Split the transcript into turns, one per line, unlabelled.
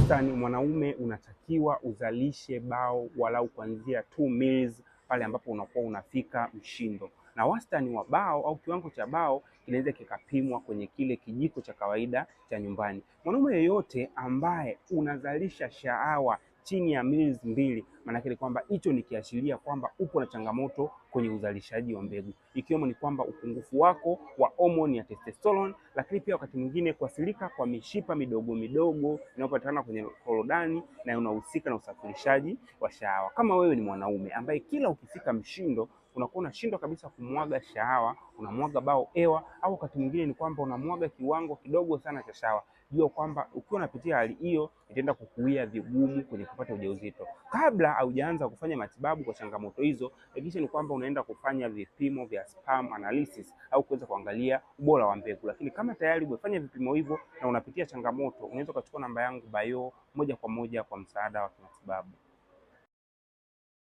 wastani mwanaume unatakiwa uzalishe bao walau kuanzia 2 meals pale ambapo unakuwa unafika mshindo, na wastani wa bao au kiwango cha bao kinaweza kikapimwa kwenye kile kijiko cha kawaida cha nyumbani. Mwanaume yeyote ambaye unazalisha shahawa chini ya meals 2, maana yake kwamba hicho ni kiashiria kwamba upo na changamoto kwenye uzalishaji wa mbegu, ikiwemo ni kwamba upungufu wako wa homoni ya testosterone, lakini pia wakati mwingine kuathirika kwa mishipa midogo midogo inayopatikana kwenye korodani na unahusika na usafirishaji wa shahawa. Kama wewe ni mwanaume ambaye kila ukifika mshindo unakuwa unashindwa kabisa kumwaga shahawa, unamwaga bao hewa, au wakati mwingine ni kwamba unamwaga kiwango kidogo sana cha shahawa, jua kwamba ukiwa unapitia hali hiyo itaenda kukuia vigumu kwenye kupata ujauzito. Kabla haujaanza kufanya matibabu kwa changamoto hizo, hakikisha ni kwamba unaenda kufanya vipimo vya sperm analysis au kuweza kuangalia ubora wa mbegu. Lakini kama tayari umefanya vipimo hivyo na unapitia changamoto, unaweza kuchukua namba yangu bio moja kwa moja kwa msaada wa kimatibabu.